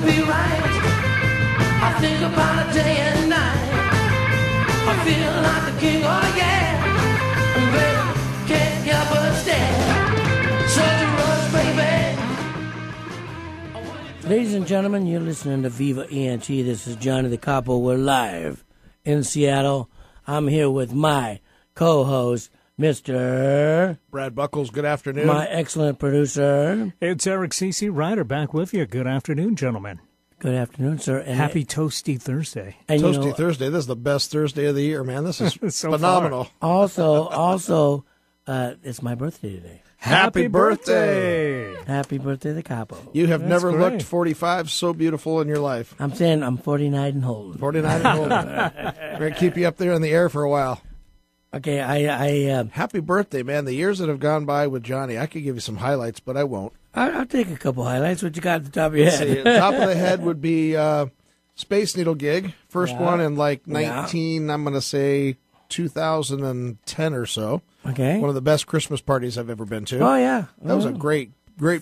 be right. I think about it day and night. I feel like the king, oh yeah. And baby, can't help but stare. Such a rush, baby. Ladies and gentlemen, you're listening to Viva ENT. This is Johnny the Capo. We're live in Seattle. I'm here with my co-host, Mr. Brad Buckles, good afternoon. My excellent producer. It's Eric C.C. Ryder back with you. Good afternoon, gentlemen. Good afternoon, sir. And Happy Toasty Thursday. And Toasty Thursday. This is the best Thursday of the year, man. This is so phenomenal. Also, it's my birthday today. Happy birthday. Happy birthday, the Capo. You have never great. looked 45 so beautiful in your life. I'm saying I'm 49 and holding. 49 and old. We're going to keep you up there in the air for a while. Okay, Happy birthday, man. The years that have gone by with Johnny, I could give you some highlights, but I won't. I'll take a couple highlights. What you got at the top of your head? See, top of the head would be Space Needle gig. First one in like 19, I'm going to say 2010 or so. Okay. One of the best Christmas parties I've ever been to. Oh, yeah. That was a great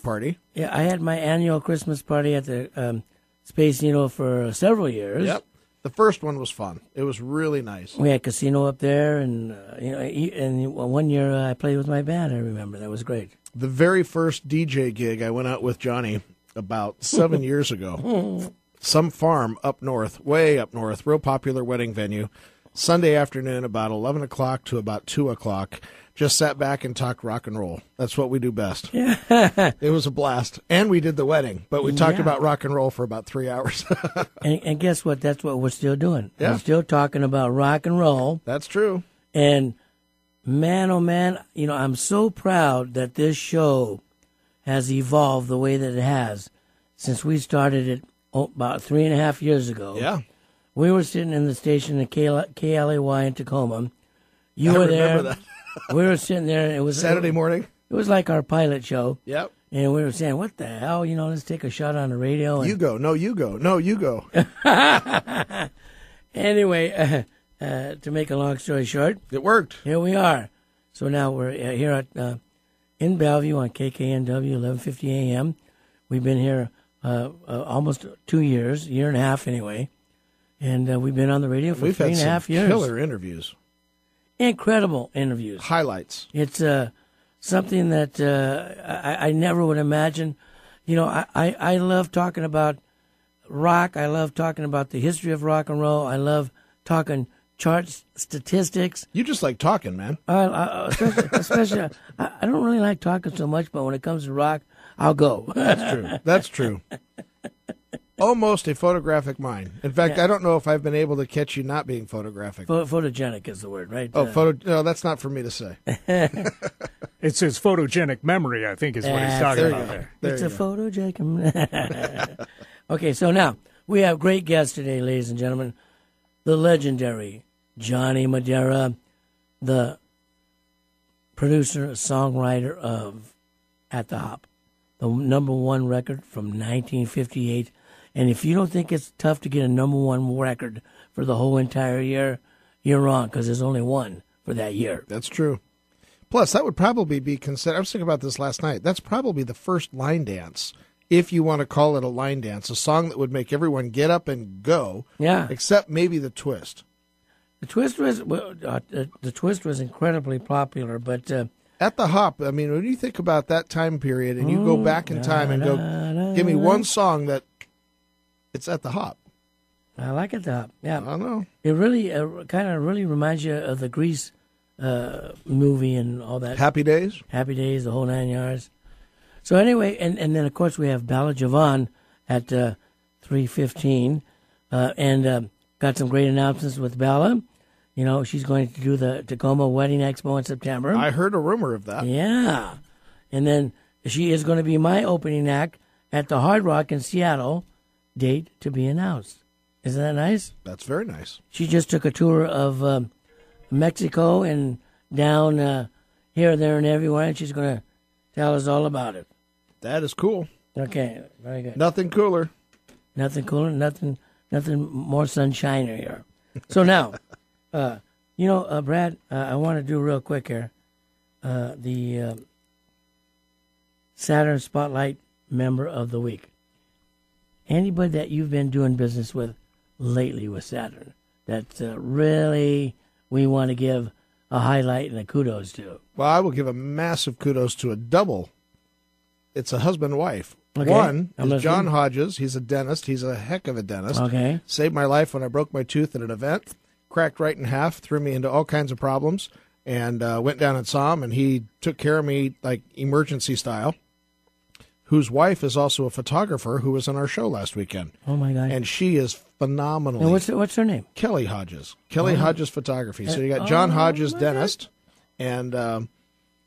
party. Yeah, I had my annual Christmas party at the Space Needle for several years. Yep. The first one was fun. It was really nice. We had casino up there, and and one year I played with my band. I remember that was great. The very first DJ gig I went out with Johnny about 7 years ago. Some farm up north, way up north, real popular wedding venue. Sunday afternoon, about 11 o'clock to about 2 o'clock. Just sat back and talked rock and roll. That's what we do best. Yeah. It was a blast. And we did the wedding, but we talked about rock and roll for about 3 hours. and guess what? That's what we're still doing. Yeah. We're still talking about rock and roll. That's true. And man, oh man, I'm so proud that this show has evolved the way that it has since we started it about 3.5 years ago. Yeah. We were sitting in the station at KLAY in Tacoma. You were there. Remember that. We were sitting there, and it was Saturday morning. It was like our pilot show. Yep. And we were saying, what the hell? Let's take a shot on the radio. And You go. No, you go. No, you go. Anyway, to make a long story short, It worked. here we are. So now we're here at in Bellevue on KKNW, 1150 AM. We've been here almost 2 year and a half anyway. And we've been on the radio for We've three had and a half some years. killer interviews. Incredible interviews. Highlights. It's something that I never would imagine. I love talking about rock. I love talking about the history of rock and roll. I love talking charts, statistics. You just like talking, man. Especially I don't really like talking so much, but when it comes to rock, I'll go. That's true. That's true. Almost a photographic mind. In fact, I don't know if I've been able to catch you not being photographic. Photogenic is the word, right? No, that's not for me to say. It's his photogenic memory, I think, is what he's talking about there. It's a photogenic. Okay, so now we have great guests today, ladies and gentlemen. The legendary Johnny Madara, the producer, songwriter of At the Hop, the #1 record from 1958. And if you don't think it's tough to get a #1 record for the whole entire year, you're wrong, because there's only one for that year. That's true. Plus, that would probably be considered. I was thinking about this last night. That's probably the first line dance, if you want to call it a line dance, a song that would make everyone get up and go. Yeah. Except maybe the twist. The twist was incredibly popular, but At the Hop, I mean, when you think about that time period and you go back in time and go, give me one song that it's At the Hop. I like it. Yeah, I don't know. it really kind of really reminds you of the Grease movie and all that. Happy Days? Happy Days, the whole 9 yards. So anyway, and then of course we have Bella Jovan at 3:15, and got some great announcements with Bella. She's going to do the Tacoma Wedding Expo in September. I heard a rumor of that. Yeah, and then she is going to be my opening act at the Hard Rock in Seattle. Date to be announced. Isn't that nice? That's very nice. She just took a tour of Mexico and down here, there, and everywhere, and she's going to tell us all about it. That is cool. Okay, very good. Nothing cooler. Nothing cooler, nothing more sunshiner here. So now, Brad, I want to do real quick here. The Saturn Spotlight Member of the Week. anybody that you've been doing business with lately with Saturn that really we want to give a highlight and a kudos to? Well, I will give a massive kudos to a double. It's a husband and wife. Okay. One I'm is listening. John Hodges. He's a dentist. He's a heck of a dentist. Okay. Saved my life when I broke my tooth at an event. Cracked right in half, threw me into all kinds of problems, and went down and saw him, and he took care of me like emergency style. Whose wife is also a photographer who was on our show last weekend. Oh, my God. And she is phenomenal. And what's her name? Kelly Hodges. Kelly Hodges Photography. So you got John Hodges, dentist, and then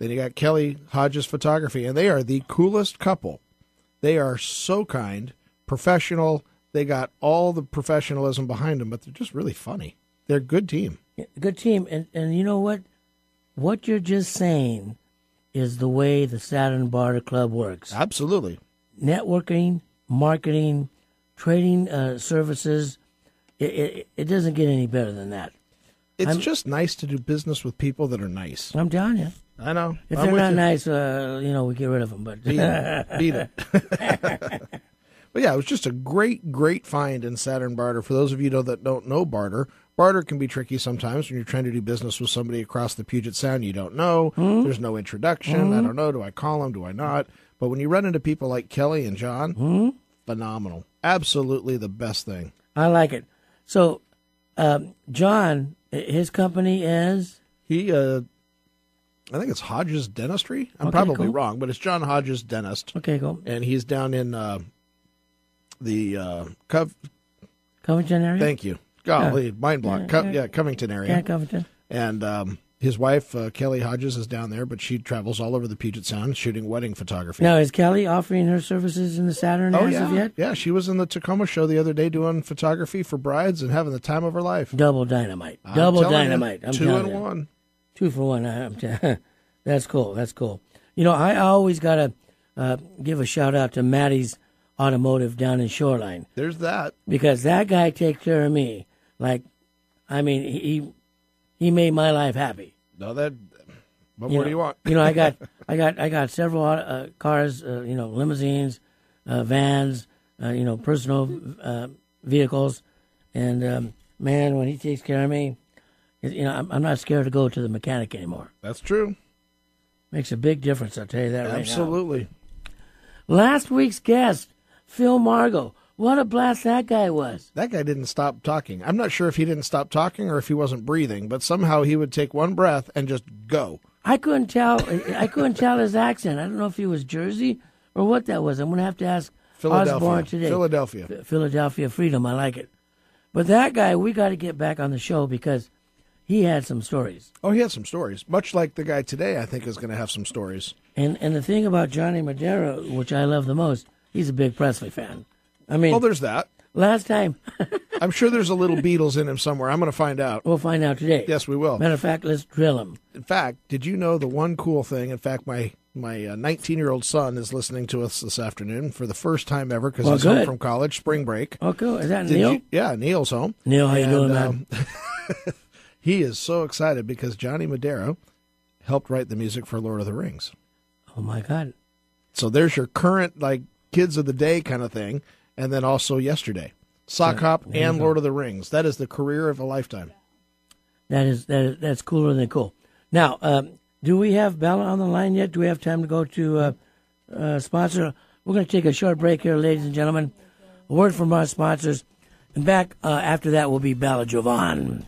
you got Kelly Hodges Photography, and they are the coolest couple. They are so kind, professional. They got all the professionalism behind them, but they're just really funny. They're a good team. Good team. And you know what? What you're just saying is the way the Saturn Barter Club works. Absolutely. Networking, marketing, trading services. It doesn't get any better than that. It's just nice to do business with people that are nice. I'm telling you. I know. If I'm they're with not you. nice, we get rid of them. But Beat it. But yeah, it was just a great find in Saturn Barter. For those of you that don't know barter, barter can be tricky sometimes when you're trying to do business with somebody across the Puget Sound you don't know. There's no introduction. I don't know. Do I call them? Do I not? But when you run into people like Kelly and John, phenomenal. Absolutely the best thing. I like it. So, John, his company is? He, I think it's Hodges Dentistry. I'm Okay, probably cool. wrong, but it's John Hodges Dentist. Okay, cool. And he's down in the Covington area? Thank you. Golly, mind block. Covington area. Yeah, Covington. And his wife, Kelly Hodges, is down there, but she travels all over the Puget Sound shooting wedding photography. Now, is Kelly offering her services in the Saturn as of yet? Yeah, she was in the Tacoma show the other day doing photography for brides and having the time of her life. Double dynamite. I'm Double telling you, dynamite. I'm two telling in you. one. 2 for 1. That's cool. That's cool. You know, I always got to give a shout out to Maddie's Automotive down in Shoreline. There's that. Because that guy takes care of me. Like, I mean, he made my life happy. No, that. What more do you want? You know, I got several cars. Limousines, vans. Personal vehicles, and man, when he takes care of me, I'm not scared to go to the mechanic anymore. That's true. Makes a big difference. I'll tell you that right now. Absolutely. Last week's guest, Phil Margo. What a blast that guy was. That guy didn't stop talking. I'm not sure if he didn't stop talking or if he wasn't breathing, but somehow he would take one breath and just go. I couldn't tell his accent. I don't know if he was Jersey or what that was. I'm going to have to ask Osborne today. Philadelphia Freedom. I like it. But that guy, we got to get back on the show because he had some stories. Oh, he had some stories. Much like the guy today, I think, is going to have some stories. And the thing about Johnny Madara, which I love the most, he's a big Presley fan. I mean, well, there's that. Last time. I'm sure there's a little Beatles in him somewhere. I'm going to find out. We'll find out today. Yes, we will. Matter of fact, let's drill him. In fact, did you know the one cool thing? In fact, my 19-year-old son is listening to us this afternoon for the first time ever because he's home from college, spring break. Oh, cool. Is that Neil? Yeah, Neil's home. Neil, how you doing, man? He is so excited because Johnny Madara helped write the music for Lord of the Rings. Oh, my God. So there's your current, kids of the day kind of thing, and then also yesterday. Sock Hop and Lord of the Rings. That is the career of a lifetime. That's cooler than cool. Now, do we have Bella on the line yet? Do we have time to go to sponsor? We're going to take a short break here, ladies and gentlemen. A word from our sponsors. And back after that will be Bella Jovan.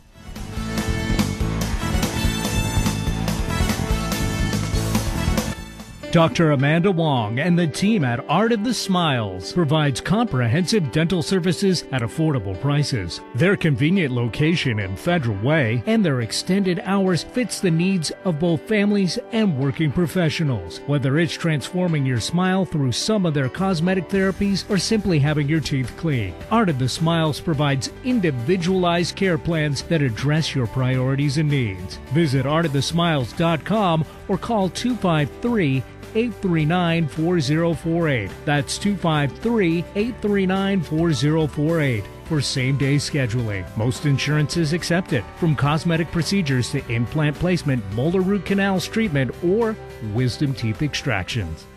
Dr. Amanda Wong and the team at Art of the Smiles provides comprehensive dental services at affordable prices. Their convenient location in Federal Way and their extended hours fits the needs of both families and working professionals. Whether it's transforming your smile through some of their cosmetic therapies or simply having your teeth cleaned, Art of the Smiles provides individualized care plans that address your priorities and needs. Visit artofthesmiles.com or call 253-839-4048. That's 253-839-4048 for same-day scheduling. Most insurance is accepted, from cosmetic procedures to implant placement, molar root canals treatment, or wisdom teeth extractions.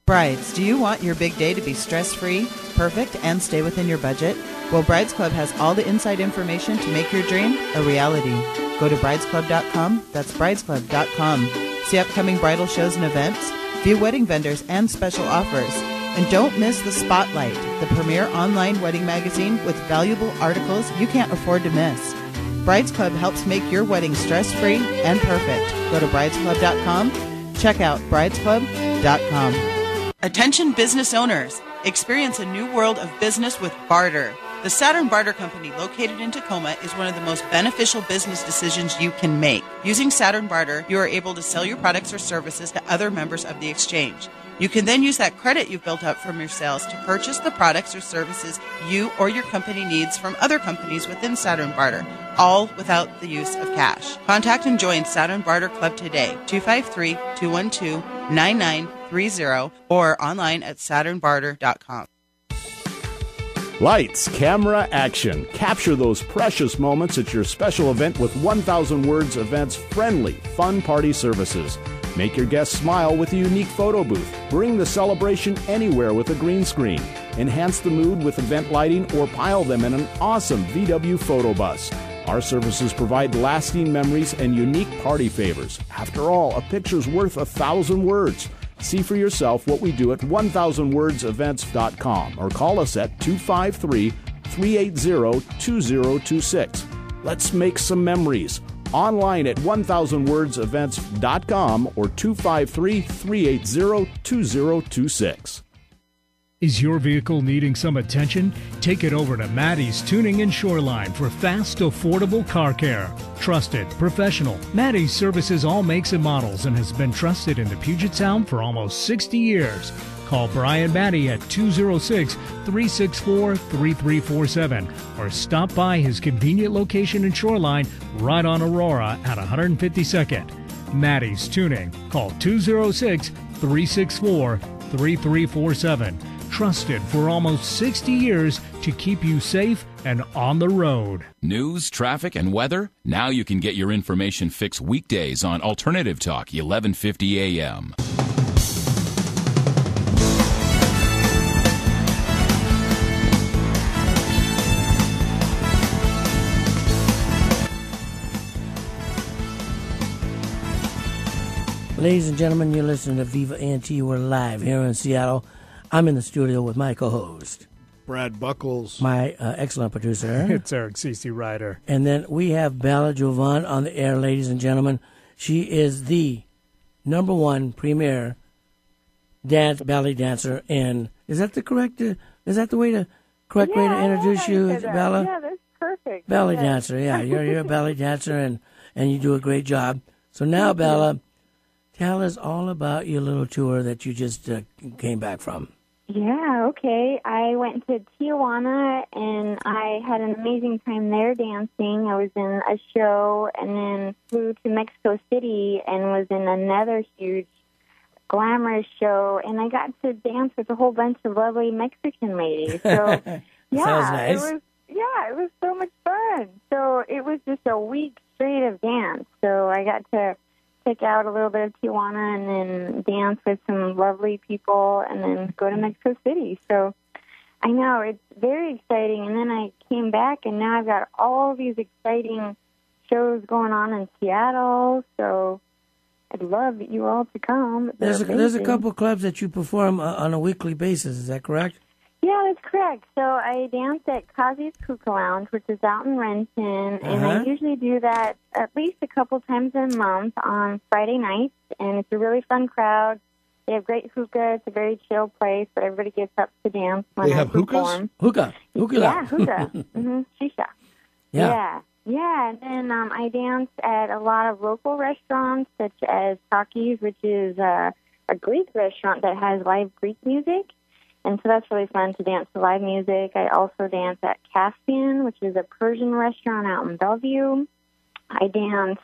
Brides, do you want your big day to be stress-free? perfect and stay within your budget? Well, Brides Club has all the inside information to make your dream a reality. Go to bridesclub.com. That's bridesclub.com. See upcoming bridal shows and events, view wedding vendors and special offers. And don't miss The Spotlight, the premier online wedding magazine with valuable articles you can't afford to miss. Brides Club helps make your wedding stress-free and perfect. Go to bridesclub.com. Check out bridesclub.com. Attention business owners. Experience a new world of business with barter. The Saturn Barter Company, located in Tacoma, is one of the most beneficial business decisions you can make. Using Saturn Barter, you are able to sell your products or services to other members of the exchange. You can then use that credit you've built up from your sales to purchase the products or services you or your company needs from other companies within Saturn Barter, all without the use of cash. Contact and join Saturn Barter Club today, 253-212-9930, or online at saturnbarter.com. Lights, camera, action. Capture those precious moments at your special event with 1,000 Words Events friendly, fun party services. Make your guests smile with a unique photo booth. Bring the celebration anywhere with a green screen. Enhance the mood with event lighting or pile them in an awesome VW photo bus. Our services provide lasting memories and unique party favors. After all, a picture's worth 1,000 words. See for yourself what we do at 1000wordsevents.com or call us at 253-380-2026. Let's make some memories. Online at 1000wordsevents.com or 253-380-2026. Is your vehicle needing some attention? Take it over to Maddie's Tuning and Shoreline for fast, affordable car care. Trusted, professional. Maddie's services all makes and models and has been trusted in the Puget Sound for almost 60 years. Call Brian Maddie at 206-364-3347 or stop by his convenient location in Shoreline right on Aurora at 152nd. Maddie's Tuning. Call 206-364-3347. Trusted for almost 60 years to keep you safe and on the road. News, traffic, and weather? Now you can get your information fix weekdays on Alternative Talk, 1150 a.m. Ladies and gentlemen, you're listening to Viva ENT. We're live here in Seattle. I'm in the studio with my co-host, Brad Buckles, my excellent producer. It's Eric C.C. Ryder. And then we have Bella Jovan on the air, ladies and gentlemen. She is the #1 premier ballet dancer in. Is that the correct? Is that the correct way to introduce you, Bella? Yeah, that's perfect. Ballet dancer. Yeah, you're a ballet dancer, and you do a great job. So now, Bella, tell us all about your little tour that you just came back from. Yeah, okay. I went to Tijuana, and I had an amazing time there dancing. I was in a show, and then flew to Mexico City and was in another huge, glamorous show, and I got to dance with a whole bunch of lovely Mexican ladies. So, yeah, sounds nice. it was so much fun. So it was just a week straight of dance. So I got to check out a little bit of Tijuana and then dance with some lovely people and then go to Mexico City. So I know it's very exciting. And then I came back and now I've got all these exciting shows going on in Seattle. So I'd love you all to come. There's a couple clubs that you perform on a weekly basis. Is that correct? Yeah, that's correct. So I dance at Kazi's Kuka Lounge, which is out in Renton, and I usually do that at least a couple times a month on Friday nights, and it's a really fun crowd. They have great hookah. It's a very chill place, but everybody gets up to dance when I perform. Hookah. Yeah, hookah. Shisha. Yeah. Yeah, and then I dance at a lot of local restaurants, such as Taki's, which is a Greek restaurant that has live Greek music. And so that's really fun to dance to live music. I also dance at Caspian, which is a Persian restaurant out in Bellevue. I dance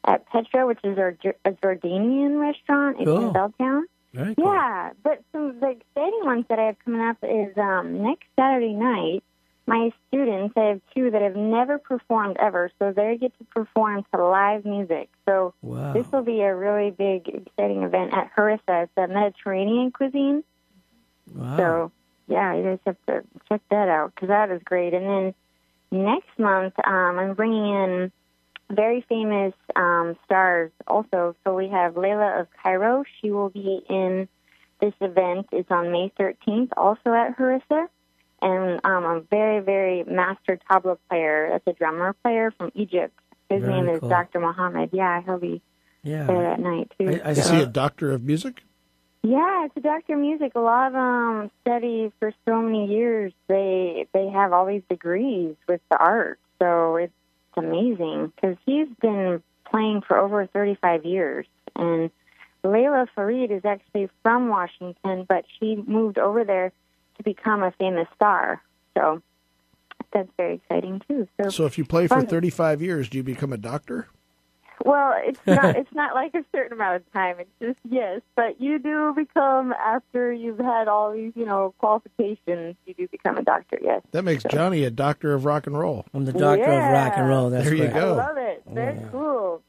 at Petra, which is a Jordanian restaurant. It's in Belltown. Very cool. Yeah, but some of the exciting ones that I have coming up is next Saturday night, my students, I have 2 that have never performed ever, so they get to perform to live music. So this will be a really big, exciting event at Harissa. It's a Mediterranean cuisine. Wow. So, yeah, you guys have to check that out because that is great. And then next month, I'm bringing in very famous stars also. So we have Layla of Cairo. She will be in this event. It's on May 13th, also at Harissa. And a very, very master tabla player. That's a drummer player from Egypt. His name is Dr. Mohammed. Yeah, he'll be there that night, too. Is he a doctor of music? Yeah, it's a doctor of music. A lot of them study for so many years. They have all these degrees with the art. So it's amazing because he's been playing for over 35 years. And Layla Farid is actually from Washington, but she moved over there to become a famous star. So that's very exciting, too. So if you play for 35 years, do you become a doctor? Well, it's not like a certain amount of time. It's just, yes. But you do become, after you've had all these, qualifications, you do become a doctor, yes. That makes Johnny a doctor of rock and roll. I'm the doctor of rock and roll. That's there you great. go. I love it. Very cool.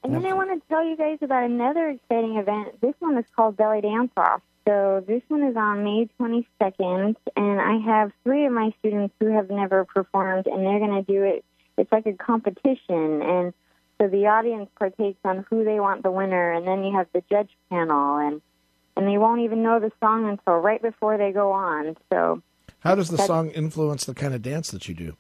And then I want to tell you guys about another exciting event. This one is called Belly Dance Off. So this one is on May 22nd, and I have 3 of my students who have never performed, and they're going to do it. It's like a competition, and so the audience partakes on who they want the winner, and then you have the judge panel, and they won't even know the song until right before they go on. So how does the song influence the kind of dance that you do?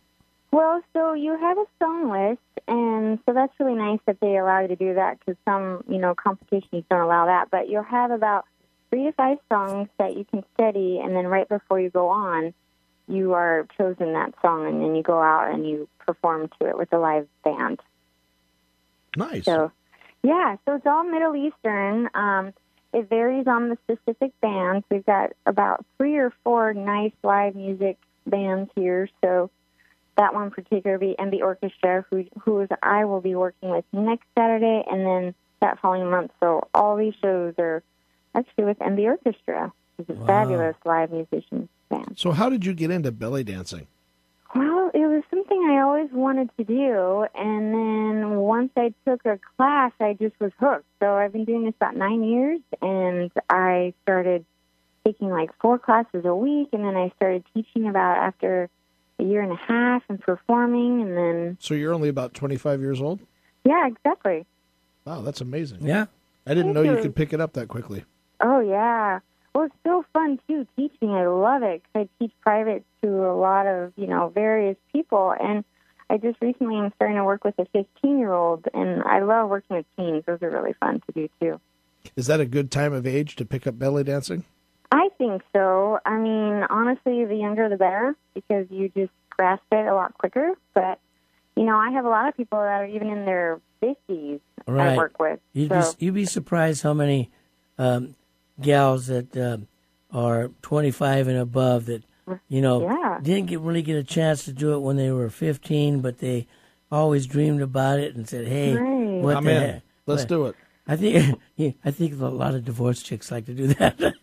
Well, so you have a song list, and so that's really nice that they allow you to do that because some, competitions don't allow that. But you'll have about 3 to 5 songs that you can study, and then right before you go on, you are chosen that song, and then you go out and you perform to it with a live band. Nice. So it's all Middle Eastern. It varies on the specific bands. We've got about 3 or 4 nice live music bands here. So that one particular be MB Orchestra, who I will be working with next Saturday, and then that following month. So all these shows are actually with MB Orchestra. It's a fabulous live musician band. So how did you get into belly dancing? Well, it was something I always wanted to do, and then once I took a class, I just was hooked. So I've been doing this about 9 years, and I started taking like 4 classes a week, and then I started teaching about after a year and a half and performing, and then... So you're only about 25 years old? Yeah, exactly. Wow, that's amazing. Yeah. I didn't know you could pick it up that quickly. Oh, yeah. Well, it's so fun, too, teaching. I love it because I teach private to a lot of, various people. And I just recently am starting to work with a 15-year-old, and I love working with teens. Those are really fun to do, too. Is that a good time of age to pick up belly dancing? I think so. I mean, honestly, the younger the better because you just grasp it a lot quicker. But, I have a lot of people that are even in their 50s I work with. You'd be surprised how many... gals that are 25 and above that, didn't really get a chance to do it when they were 15, but they always dreamed about it and said, hey, what the heck? Let's do it. I think a lot of divorced chicks like to do that. You're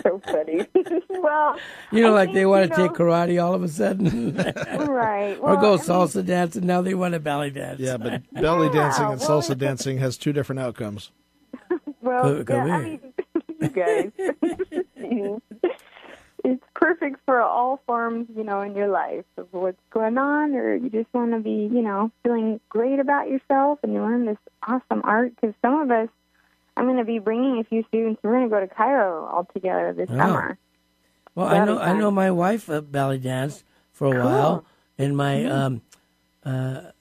so funny. Well, like they want to take karate all of a sudden. Right. Or go salsa dancing. Now they want to belly dance. Yeah, but belly dancing and salsa dancing has 2 different outcomes. Well, you guys, it's perfect for all forms, in your life of what's going on, or you just want to be, feeling great about yourself and you learn this awesome art. Because some of us, I'm going to be bringing a few students. We're going to go to Cairo all together this summer. Well, I know my wife belly danced for a while, and my the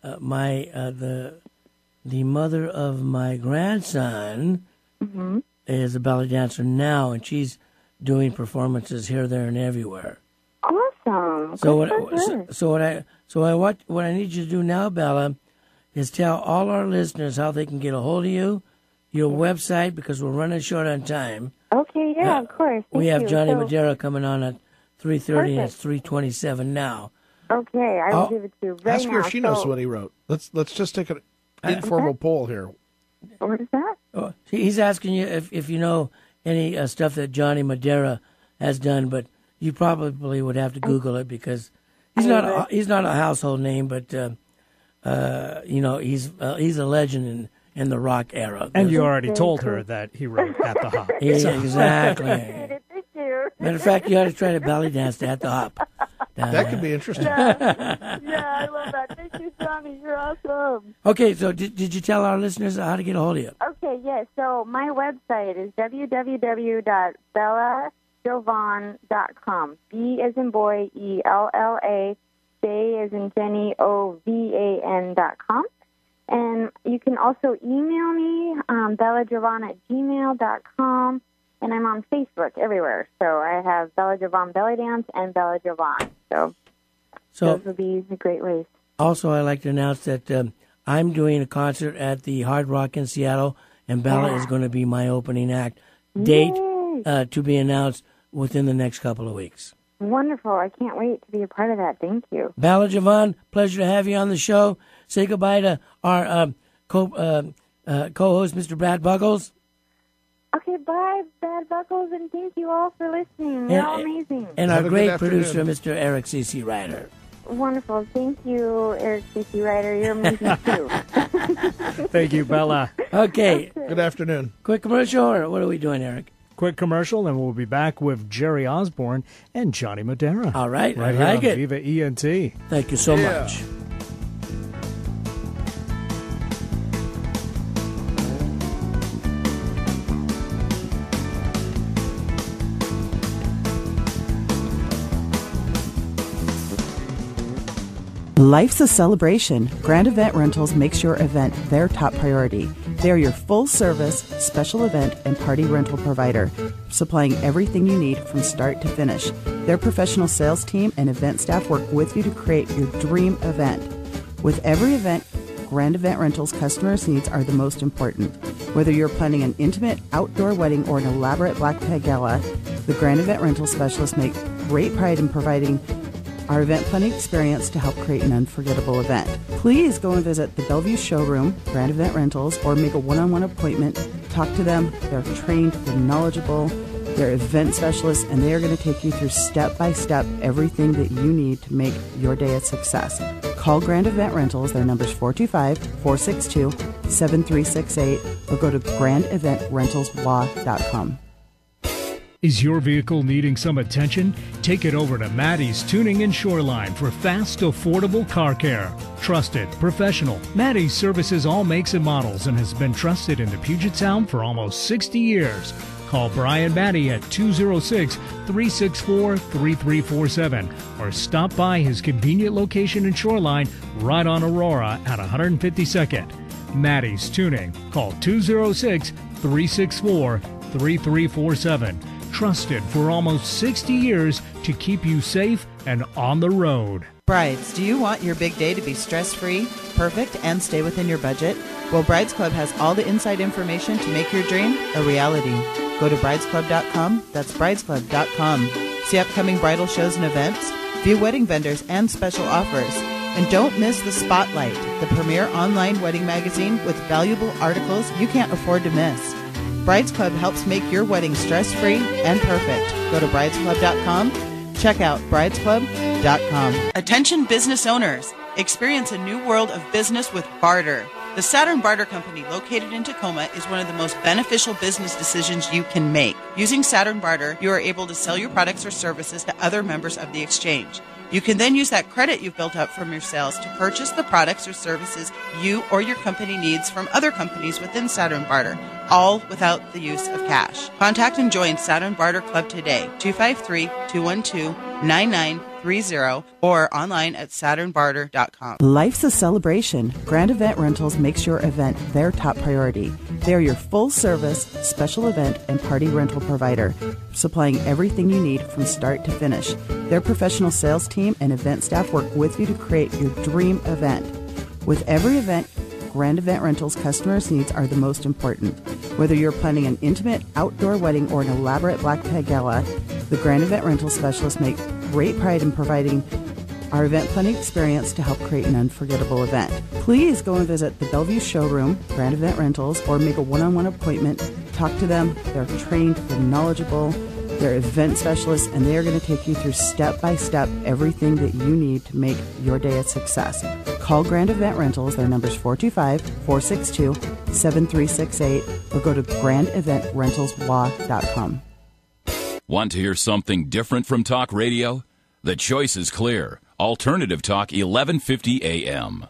mother of my grandson. Mm-hmm. Is a belly dancer now, and she's doing performances here, there, and everywhere. Awesome. What I need you to do now, Bella, is tell all our listeners how they can get a hold of you, your website, because we're running short on time. Okay, of course. We have Johnny Madara coming on at 3:30, and it's 3:27 now. Okay, I will give it to you right now. Ask her if she knows what he wrote. Let's just take an informal poll here. What is that? Oh, he's asking you if you know any stuff that Johnny Madara has done, but you probably would have to Google it because he's not a household name, but he's a legend in the rock era. And you already told her that he wrote At the Hop. Exactly. Thank you. Matter of fact, you ought to try to belly dance at the hop. That could be interesting. Yeah, I love that. Thank you, Johnny. You're awesome. Okay, so did you tell our listeners how to get a hold of you? Okay, yes. So my website is www.bellajovan.com. B as in boy, ELLA, J as in Jenny, OVAN.com. And you can also email me, bellajovan@gmail.com. And I'm on Facebook everywhere. So I have Bella Jovan Belly Dance and Bella Jovan. So those would be great ways. Also, I'd like to announce that I'm doing a concert at the Hard Rock in Seattle, and Bella is going to be my opening act. Date to be announced within the next couple of weeks. Wonderful. I can't wait to be a part of that. Thank you. Bella Jovan, pleasure to have you on the show. Say goodbye to our co-host, Mr. Brad Buckles. Okay, bye, Brad Buckles, and thank you all for listening. You're all amazing. And our great producer, Mr. Eric C.C. Ryder. Wonderful. Thank you, Eric C.C. Ryder. You're amazing, too. Thank you, Bella. Okay. Good afternoon. Quick commercial, or what are we doing, Eric? Quick commercial, and we'll be back with Jerry Osborne and Johnny Madara. All right, right I here like on it. Viva ENT. Thank you so much. Life's a celebration. Grand Event Rentals makes your event their top priority. They are your full-service, special event, and party rental provider, supplying everything you need from start to finish. Their professional sales team and event staff work with you to create your dream event. With every event, Grand Event Rentals customers' needs are the most important. Whether you're planning an intimate outdoor wedding or an elaborate black tie gala, the Grand Event Rental specialists make great pride in providing our event planning experience to help create an unforgettable event. Please go and visit the Bellevue showroom, Grand Event Rentals, or make a one-on-one appointment. Talk to them. They're trained, they're knowledgeable, they're event specialists, and they are going to take you through step-by-step everything that you need to make your day a success. Call Grand Event Rentals. Their number's 425-462-7368, or go to grandeventrentalslaw.com. Is your vehicle needing some attention? Take it over to Maddie's Tuning and Shoreline for fast, affordable car care. Trusted, professional. Maddie's services all makes and models and has been trusted in the Puget Sound for almost 60 years. Call Brian Maddie at 206-364-3347 or stop by his convenient location in Shoreline right on Aurora at 152nd. Maddie's Tuning. Call 206-364-3347. Trusted for almost 60 years to keep you safe and on the road. Brides, do you want your big day to be stress-free, perfect, and stay within your budget? Well, Brides Club has all the inside information to make your dream a reality. Go to bridesclub.com. That's bridesclub.com. See upcoming bridal shows and events, view wedding vendors and special offers. And don't miss The Spotlight, the premier online wedding magazine with valuable articles you can't afford to miss. Brides Club helps make your wedding stress-free and perfect. Go to bridesclub.com. Check out bridesclub.com. Attention business owners. Experience a new world of business with barter. The Saturn Barter Company, located in Tacoma, is one of the most beneficial business decisions you can make. Using Saturn Barter, you are able to sell your products or services to other members of the exchange. You can then use that credit you've built up from your sales to purchase the products or services you or your company needs from other companies within Saturn Barter, all without the use of cash. Contact and join Saturn Barter Club today, 253-212-9930, or online at saturnbarter.com. Life's a celebration. Grand Event Rentals makes your event their top priority. They are your full-service, special event, and party rental provider, supplying everything you need from start to finish. Their professional sales team and event staff work with you to create your dream event. With every event, Grand Event Rentals customers' needs are the most important. Whether you're planning an intimate outdoor wedding or an elaborate black tie gala, the Grand Event Rental specialists make great pride in providing our event planning experience to help create an unforgettable event. Please go and visit the Bellevue showroom, Grand Event Rentals, or make a one-on-one appointment. Talk to them. They're trained, they're knowledgeable, they're event specialists, and they are going to take you through step-by-step everything that you need to make your day a success. Call Grand Event Rentals. Their number's 425-462-7368, or go to grandeventrentalslaw.com. Want to hear something different from talk radio? The choice is clear. Alternative Talk, 1150 a.m.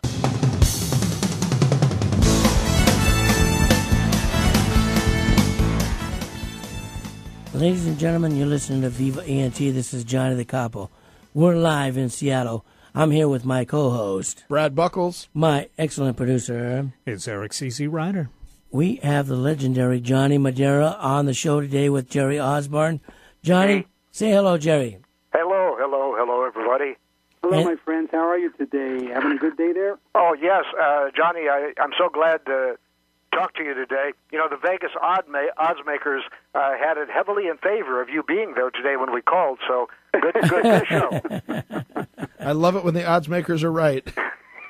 Ladies and gentlemen, you're listening to Viva ENT. This is Johnny the Capo. We're live in Seattle. I'm here with my co-host, Brad Buckles. My excellent producer. It's Eric C.C. Ryder. We have the legendary Johnny Madara on the show today with Jerry Osborne. Johnny, say hello, Jerry. Hello, everybody. Hello, my friends. How are you today? Having a good day there? Oh, yes. Johnny, I'm so glad to talk to you today. You know, the Vegas odds makers had it heavily in favor of you being there today when we called, so good show. I love it when the odds makers are right.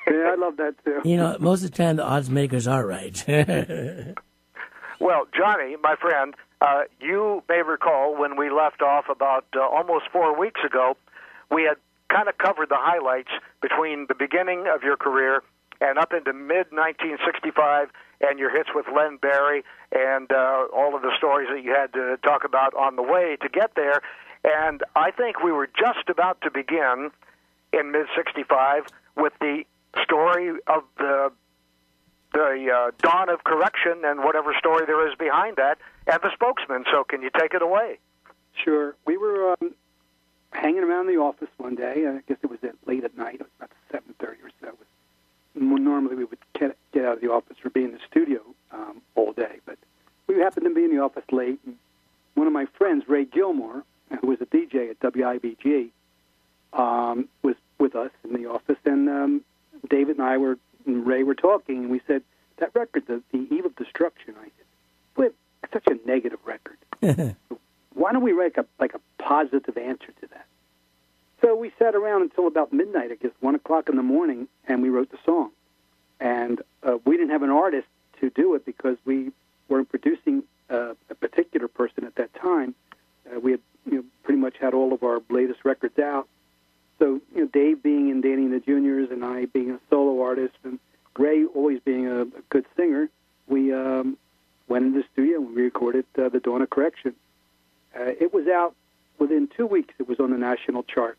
Yeah, I love that, too. You know, most of the time the odds makers are right. Well, Johnny, my friend, you may recall when we left off about almost 4 weeks ago, we had kind of covered the highlights between the beginning of your career and up into mid-1965 and your hits with Len Barry and all of the stories that you had to talk about on the way to get there. And I think we were just about to begin in mid-65 with the story of the dawn of correction and whatever story there is behind that, and the spokesman. So can you take it away? Sure. We were hanging around the office one day. I guess it was late at night. It was about 7:30 or so. Normally we would get out of the office or be in the studio all day, but we happened to be in the office late. And one of my friends, Ray Gilmore, who was a DJ at WIBG, was with us in the office, and David and Ray were talking, and we said, that record, the Eve of Destruction, I said, boy, it's such a negative record. Why don't we write a positive answer to that? So we sat around until about midnight, I guess, 1 o'clock in the morning, and we wrote the song. And we didn't have an artist to do it because we weren't producing a particular person at that time. We had pretty much had all of our latest records out. So, Dave being in Danny and the Juniors and I being a solo artist and Ray always being a good singer, we went into the studio and we recorded The Dawn of Correction. It was out within 2 weeks. It was on the national charts.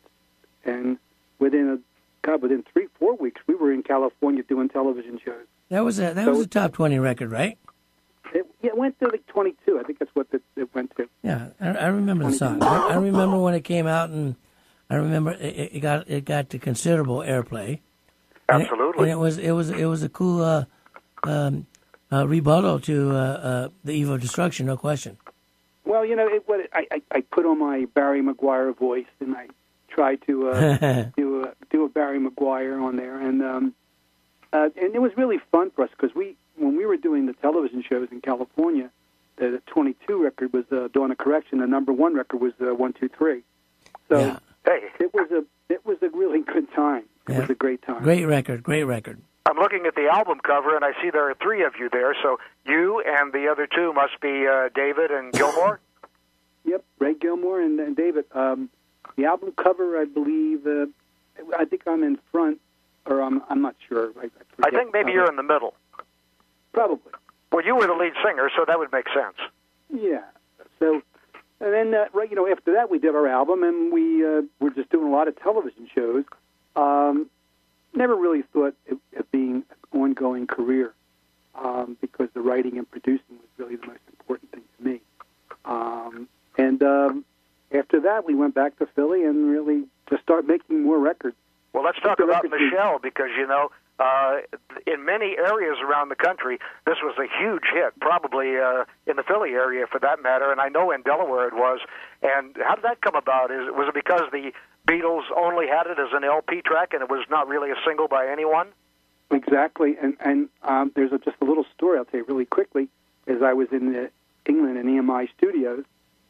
And within 3-4 weeks, we were in California doing television shows. That was a top 20 record, right? It went to like 22. I think that's what it went to. Yeah, I remember the song. I remember when it came out, and I remember it got to considerable airplay. Absolutely. And it was a cool rebuttal to the Eve of Destruction, no question. Well, I put on my Barry Maguire voice, and I tried to do a Barry Maguire on there, and it was really fun for us because when we were doing the television shows in California, the 22 record was Dawn of Correction. The number 1 record was 1, 2, 3. So yeah. it was a really good time. It was a great time. Great record. I'm looking at the album cover, and I see there are 3 of you there. So you and the other 2 must be David and Gilmore? Yep, Ray Gilmore and David. The album cover, I believe, I think I'm in front, or I'm not sure. I think maybe you're in the middle. Probably. Well, you were the lead singer, so that would make sense. Yeah. So, and then, after that, we did our album, and we were just doing a lot of television shows. Never really thought it being an ongoing career because the writing and producing was really the most important thing to me. After that, we went back to Philly and really just started making more records. Well, let's talk about Michelle because, in many areas around the country, this was a huge hit, probably in the Philly area for that matter, and I know in Delaware it was. And how did that come about? Was it because the Beatles only had it as an LP track and it was not really a single by anyone? Exactly, and there's just a little story I'll tell you really quickly. As I was in England in EMI Studios,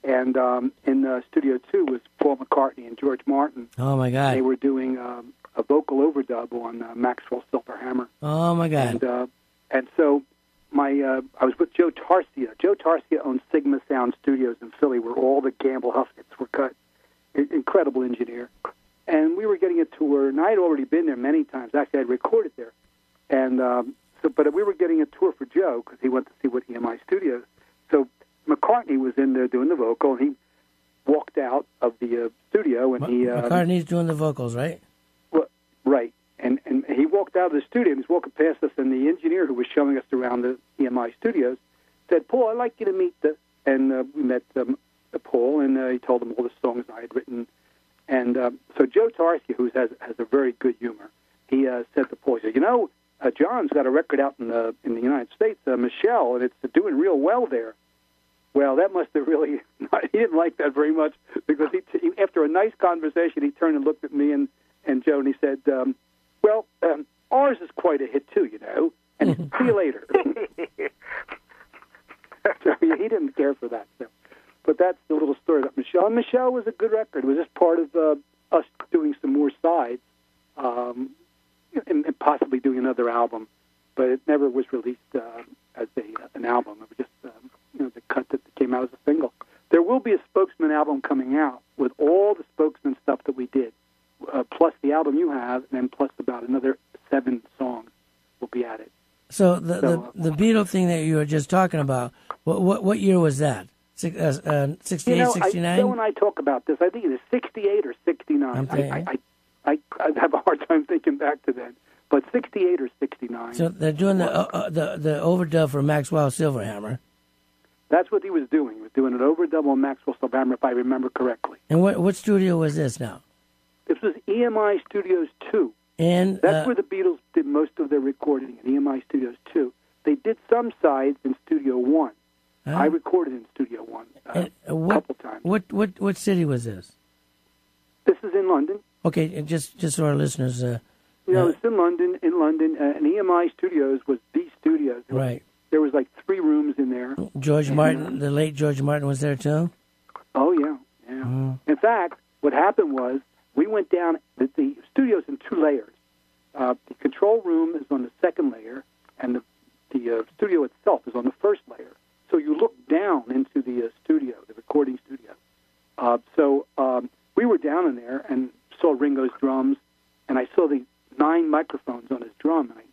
and in Studio 2 was Paul McCartney and George Martin. Oh, my God. They were doing a vocal overdub on Maxwell's Silver Hammer. Oh, my God. And so I was with Joe Tarsia. Joe Tarsia owned Sigma Sound Studios in Philly, where all the Gamble Huff hits were cut. Incredible engineer. And we were getting a tour, and I had already been there many times. Actually, I had recorded there. And but we were getting a tour for Joe because he went to see what EMI Studios. So McCartney was in there doing the vocal, and walked out of the studio, and McCartney's doing the vocals, right? Well, right. And he walked out of the studio, and he's walking past us, and the engineer who was showing us around the EMI studios said, "Paul, I'd like you to meet the..." And we met Paul, and he told him all the songs I had written. And so Joe Tarski, who has a very good humor, he said to Paul, he said, John's got a record out in the United States, Michelle, and it's doing real well there. Well, that must have really... he didn't like that very much, because he after a nice conversation, he turned and looked at me and Joe, and he said, ours is quite a hit too, and see you later. So he didn't care for that. So. But that's the little story about Michelle. And Michelle was a good record. It was just part of us doing some more sides and possibly doing another album. But it never was released as an album. It was just the cut that came out as a single. There will be a Spokesman album coming out with all the Spokesman stuff that we did, plus the album you have, and then plus about another 7 songs will be added. So the Beatle thing that you were just talking about, what year was that? 68, 69? Joe and I talk about this. I think it is 68 or 69. Okay. I have a hard time thinking back to then, but 68 or 69. So they're doing the overdub for Maxwell Silverhammer. That's what he was doing. He was doing an overdub on Maxwell Silverhammer, if I remember correctly. And what studio was this now? This was EMI Studios 2. And that's where the Beatles did most of their recording, in EMI Studios 2. They did some sides in Studio 1. I recorded in Studio 1 a couple times. What city was this? This is in London. Okay, just so our listeners... it's in London. And EMI Studios was the studio. Right. There was like 3 rooms in there. George Martin, the late George Martin was there too? Oh, yeah. In fact, what happened was, we went down, the studio's in 2 layers. The control room is on the 2nd layer, and the studio itself is on the 1st layer. So you look down into the studio, the recording studio. So we were down in there and saw Ringo's drums, and I saw the 9 microphones on his drum, and it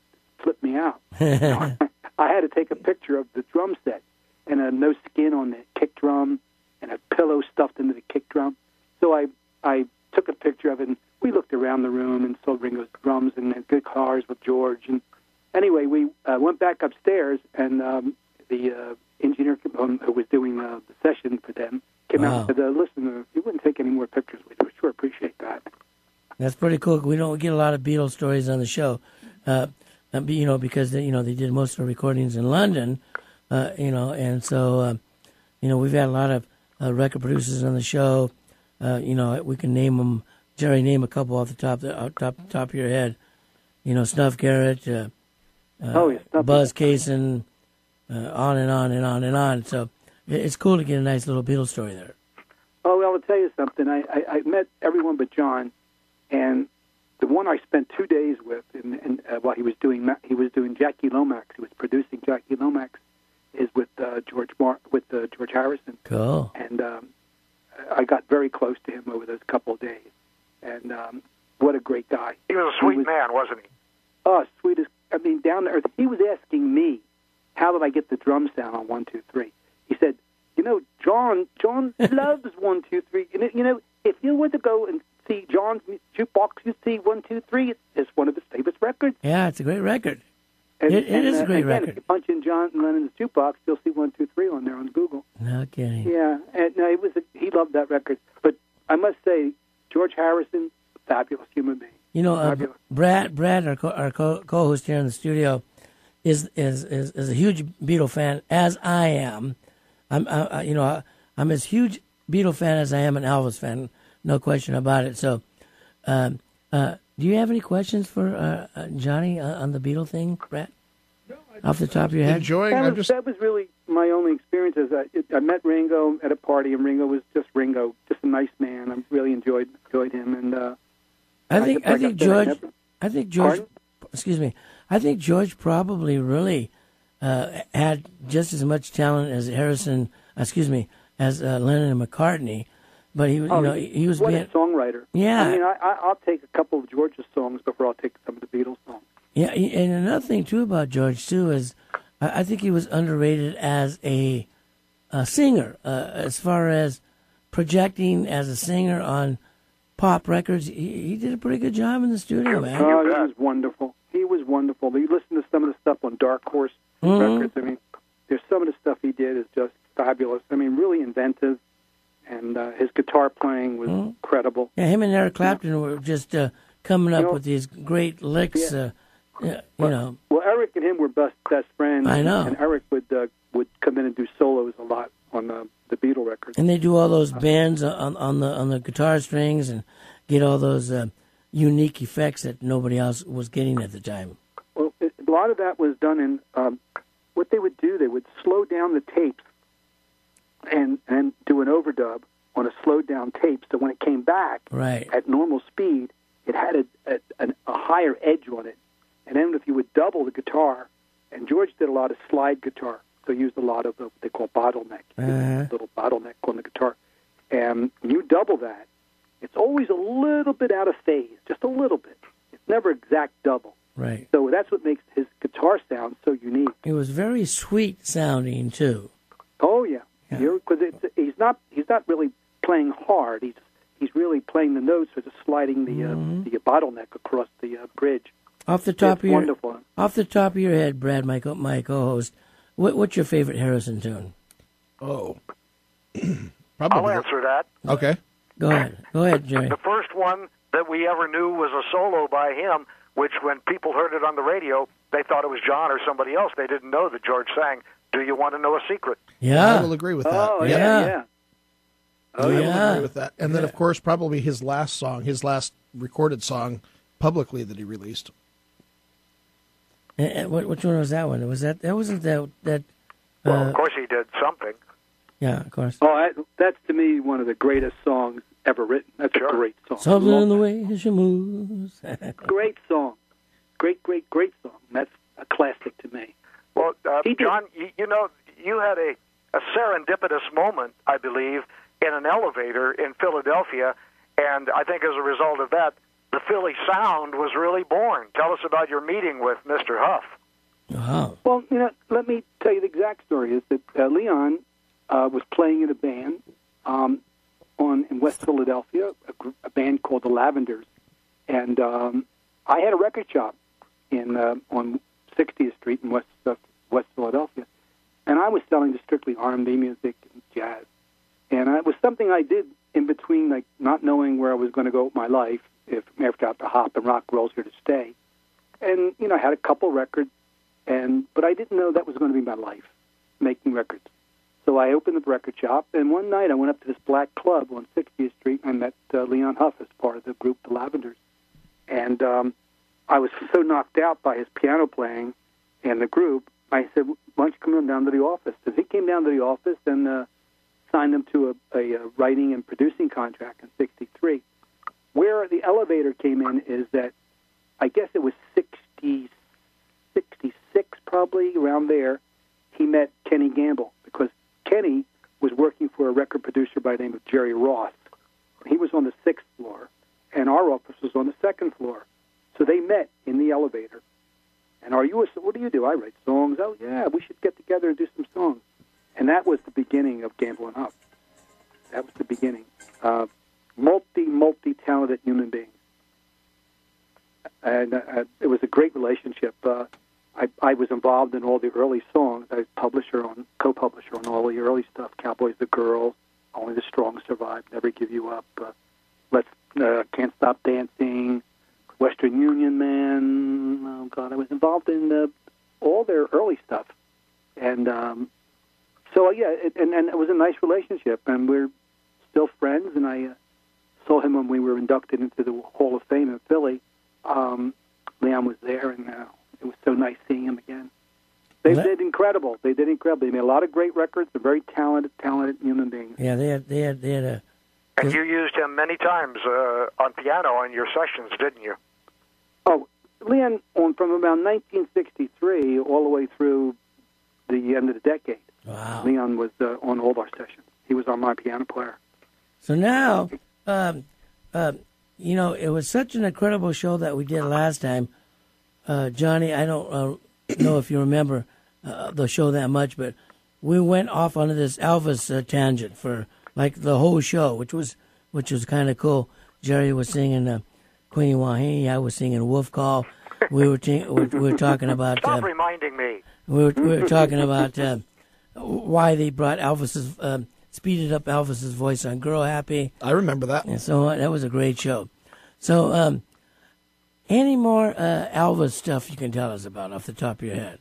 flipped me out. I had to take a picture of the drum set, and no skin on the kick drum, and a pillow stuffed into the kick drum. So I took a picture of it, and we looked around the room and saw Ringo's drums and guitars with George. And anyway, we went back upstairs, and the engineer who was doing the session for them came out and said, listen, you wouldn't take any more pictures. We sure appreciate that. That's pretty cool. We don't get a lot of Beatles stories on the show, because they did most of the recordings in London, and so, we've had a lot of record producers on the show. We can name them. Jerry, name a couple off the top of your head. Snuff Garrett, Buzz Cason, on and on and on and on. So it's cool to get a nice little Beatles story there. Oh, well, I'll tell you something. I met everyone but John, and the one I spent 2 days with, while he was doing Jackie Lomax. He was producing Jackie Lomax, is with George Harrison. Cool. And I got very close to him over those couple of days, and what a great guy. He was a sweet man, wasn't he? Oh, sweetest. Down to earth. He was asking me, how did I get the drum sound on 1, 2, 3? He said, John loves 1, 2, 3. If you were to go and see John's jukebox, you'd see 1, 2, 3. It's one of his favorite records. Yeah, it's a great record. It is a great record. If you punch in John Lennon's jukebox, you'll see 1, 2, 3 on there on Google. No kidding. Yeah, and no, he loved that record. But I must say, George Harrison, fabulous human being. Brad, our co-host here in the studio, is a huge Beatle fan, as I am. I'm as huge Beatle fan as I am an Elvis fan, no question about it. So, do you have any questions for Johnny on the Beatle thing, Brad? No, off the top of your head? That was really my only experience. I met Ringo at a party, and Ringo was just Ringo, just a nice man. I really enjoyed him, and I think George. Excuse me. I think George probably really had just as much talent as as Lennon and McCartney, but he was what being a songwriter. Yeah, I'll take a couple of George's songs before I'll take some of the Beatles songs. Yeah, and another thing too about George too is I think he was underrated as a singer, as far as projecting as a singer on pop records. He did a pretty good job in the studio, man. Oh, he was wonderful. He was wonderful. You listen to some of the stuff on Dark Horse Records. I mean, there's some of the stuff he did is just fabulous. I mean, really inventive, and his guitar playing was incredible. Yeah, him and Eric Clapton were just coming up with these great licks. You know. Well, Eric and him were best friends. I know. And Eric would come in and do solos a lot on the Beatle records. And they do all those bends on the guitar strings and get all those unique effects that nobody else was getting at the time. Well, a lot of that was done in what they would do. They would slow down the tapes and do an overdub on a slowed down tape. So when it came back at normal speed, it had a higher edge on it. And then if you would double the guitar, and George did a lot of slide guitar, so he used a lot of what they call bottleneck, little bottleneck on the guitar. And when you double that, it's always a little bit out of phase, just a little bit. It's never exact double. Right. So that's what makes his guitar sound so unique. It was very sweet sounding too. Oh yeah, because he's not really playing hard. He's really playing the notes, or just sliding the bottleneck across the bridge. Off the top wonderful. Off the top of your head, Brad, my co-host, what's your favorite Harrison tune? Oh, I'll answer that. Okay, go ahead, Jerry. The first one that we ever knew was a solo by him, which when people heard it on the radio, they thought it was John or somebody else. They didn't know that George sang "Do You Want to Know a Secret?" Yeah, I will agree with that. Oh yeah. I will agree with that. And then, of course, probably his last recorded song publicly that he released. Which one was that one? That wasn't that. Well, of course he did something. Yeah, of course. Oh, that's to me one of the greatest songs ever written. That's a great song. Something in the way she moves. Great song. Great song. That's a classic to me. Well, John, you had a serendipitous moment, I believe, in an elevator in Philadelphia, and I think as a result of that, the Philly sound was really born. Tell us about your meeting with Mr. Huff. Wow. Well, let me tell you the exact story. Is that Leon was playing in a band in West Philadelphia, a band called the Lavenders, and I had a record shop on 60th Street in West Philadelphia, and I was selling just strictly R&B music and jazz, and it was something I did in between, like not knowing where I was going to go with my life. If after the hop and rock roll's here to stay, and I had a couple records, but I didn't know that was going to be my life, making records. So I opened the record shop, and one night I went up to this black club on 60th Street, and I met Leon Huff as part of the group, the Lavenders, and I was so knocked out by his piano playing and the group. I said, "Why don't you come on down to the office?" So he came down to the office and signed him to a writing and producing contract in '63. Where the elevator came in is that I guess it was 66, probably, around there, he met Kenny Gamble, because Kenny was working for a record producer by the name of Jerry Ross. He was on the 6th floor, and our office was on the 2nd floor. So they met in the elevator. And what do you do? I write songs. Oh, yeah, we should get together and do some songs. And that was the beginning of Gamble and Huff. That was the beginning. Multi-talented human beings. And it was a great relationship. I was involved in all the early songs. I was co-publisher on all the early stuff. Cowboys the Girls, Only the Strong Survive, Never Give You Up, Can't Stop Dancing, Western Union Man. Oh, God, I was involved in all their early stuff. And so, yeah, and it was a nice relationship. And we're still friends, and I saw him when we were inducted into the Hall of Fame in Philly. Leon was there, and it was so nice seeing him again. They did incredible. They made a lot of great records. They're very talented human beings. Yeah, they had a. And you used him many times on piano in your sessions, didn't you? Oh, Leon, from about 1963 all the way through the end of the decade. Wow. Leon was on all our sessions. He was my piano player. So now, it was such an incredible show that we did last time. Johnny, I don't know if you remember the show that much, but we went off onto this Elvis tangent for like the whole show, which was kind of cool. Jerry was singing Queenie Wahine. I was singing Wolf Call. We were talking about. Stop reminding me. We were talking about why they brought Elvis's speeded up Elvis's voice on Girl Happy. I remember that. And so that was a great show. So, any more Elvis stuff you can tell us about off the top of your head?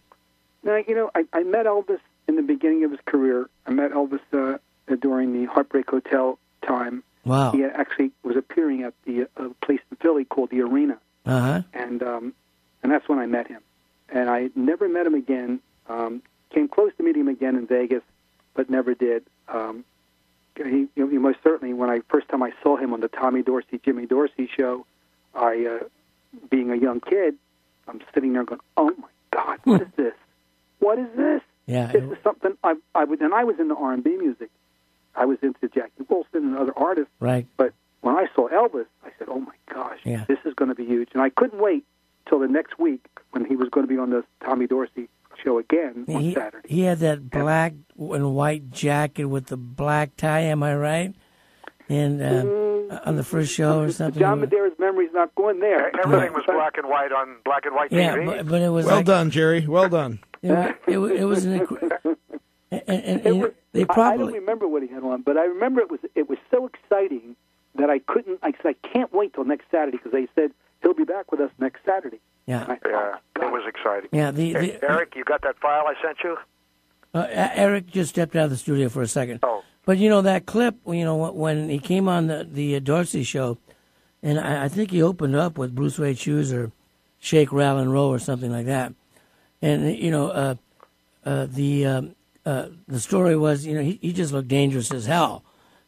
Now, I met Elvis in the beginning of his career. I met Elvis during the Heartbreak Hotel time. Wow. He actually was appearing at the place in Philly called the Arena. Uh-huh. And that's when I met him. And I never met him again. Came close to meeting him again in Vegas, but never did. He most certainly, when first time I saw him on the Tommy Dorsey, Jimmy Dorsey show, being a young kid, I'm sitting there going, "Oh my God, what is this? What is this? Yeah, this is something I was into R&B music. I was into Jackie Wilson and other artists. Right. But when I saw Elvis, I said, "Oh my gosh, yeah. This is going to be huge." And I couldn't wait till the next week when he was going to be on the Tommy Dorsey show again on Saturday. He had that black and white jacket with the black tie. Am I right? And on the first show or something. John Madera's memory's not going there. Everything was black and white on black and white TV. Yeah, but it was well done, Jerry. Well done. It was an and they probably. I don't remember what he had on, but I remember it was so exciting that I couldn't. I said, I can't wait till next Saturday because they said he'll be back with us next Saturday. Yeah, it was exciting. Yeah, Eric, you got that file I sent you? Eric just stepped out of the studio for a second. Oh. But that clip, when he came on the Dorsey show, and I think he opened up with Blue Suede Shoes or Shake, Rattle, and Roll or something like that. And the story was, he just looked dangerous as hell,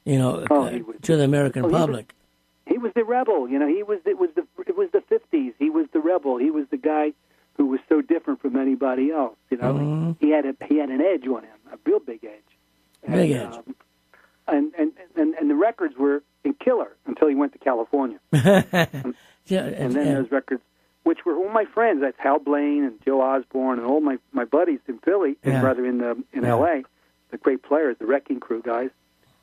to the American public. He was the rebel, it was the 50s. He was the rebel. He was the guy who was so different from anybody else. Mm-hmm. He had an edge on him, a real big edge. Big edge. And the records were in killer until he went to California. and then those records, which were all my friends. That's Hal Blaine and Joe Osborne and all my buddies in Philly, and rather in L.A., the great players, the Wrecking Crew guys.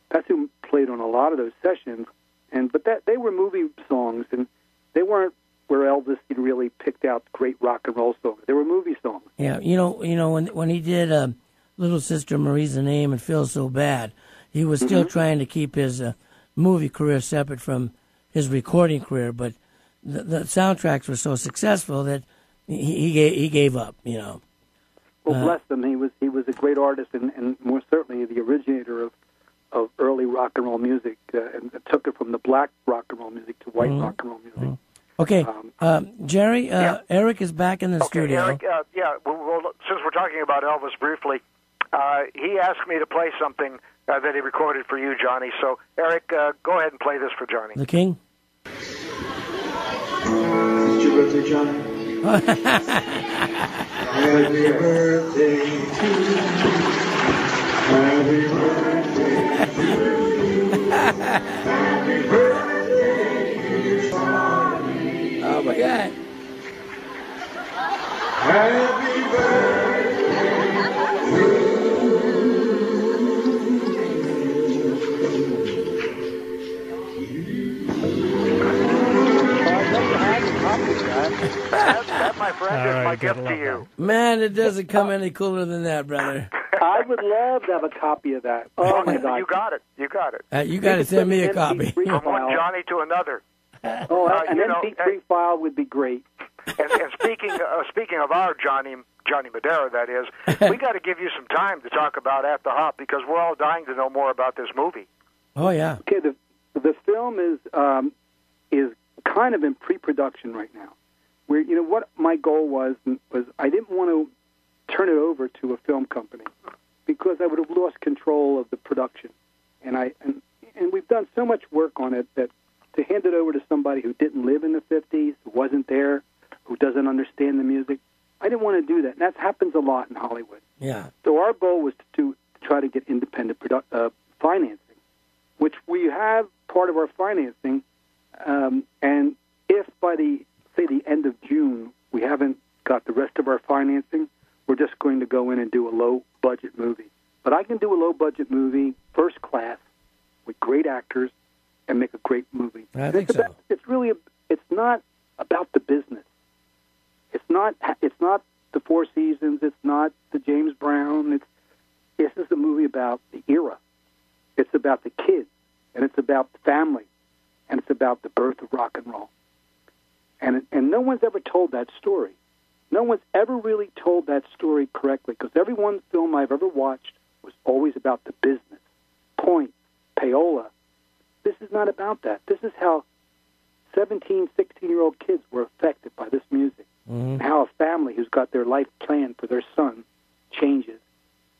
That's who played on a lot of those sessions. But they were movie songs, and they weren't where Elvis really picked out great rock and roll songs. They were movie songs. Yeah, when he did Little Sister Marie's the Name and Feel So Bad, he was still trying to keep his movie career separate from his recording career, but the soundtracks were so successful that he gave up. Well, bless him. He was a great artist and more certainly the originator of early rock and roll music, and took it from the black rock and roll music to white rock and roll music. Okay, Jerry, Eric is back in the studio. Eric, well, since we're talking about Elvis briefly, he asked me to play something that he recorded for you, Johnny. So, Eric, go ahead and play this for Johnny. The King? It's your birthday, Johnny. Happy birthday to you. Happy birthday to you. Happy birthday, dear Johnny. Oh, my God. Happy birthday to you. That, my friend, is my gift to you. Man, it doesn't come any cooler than that, brother. I would love to have a copy of that. Oh, my God. You got it. You got it. You got to send me a copy. From one Johnny to another. An MP3 file would be great. And speaking of our Johnny Madara, that is, we got to give you some time to talk about At the Hop because we're all dying to know more about this movie. Oh yeah. Okay, the film is kind of in pre-production right now. Where what my goal was I didn't want to turn it over to a film company because I would have lost control of the production, and we've done so much work on it that to hand it over to somebody who didn't live in the 50s, who wasn't there, who doesn't understand the music, I didn't want to do that. And that happens a lot in Hollywood. Yeah. So our goal was to try to get independent financing, which we have part of our financing. And if by the end of June we haven't got the rest of our financing, we're just going to go in and do a low-budget movie. But I can do a low-budget movie, first class, think so. It's not about the business. It's not the Four Seasons. It's not the James Brown. This is a movie about the era. It's about the kids, and it's about the family, and it's about the birth of rock and roll. And no one's ever told that story. No one's ever really told that story correctly, because every one film I've ever watched was always about the business, point, payola. This is not about that. This is how 17, 16-year-old kids were affected by this music, and how a family who's got their life planned for their son changes.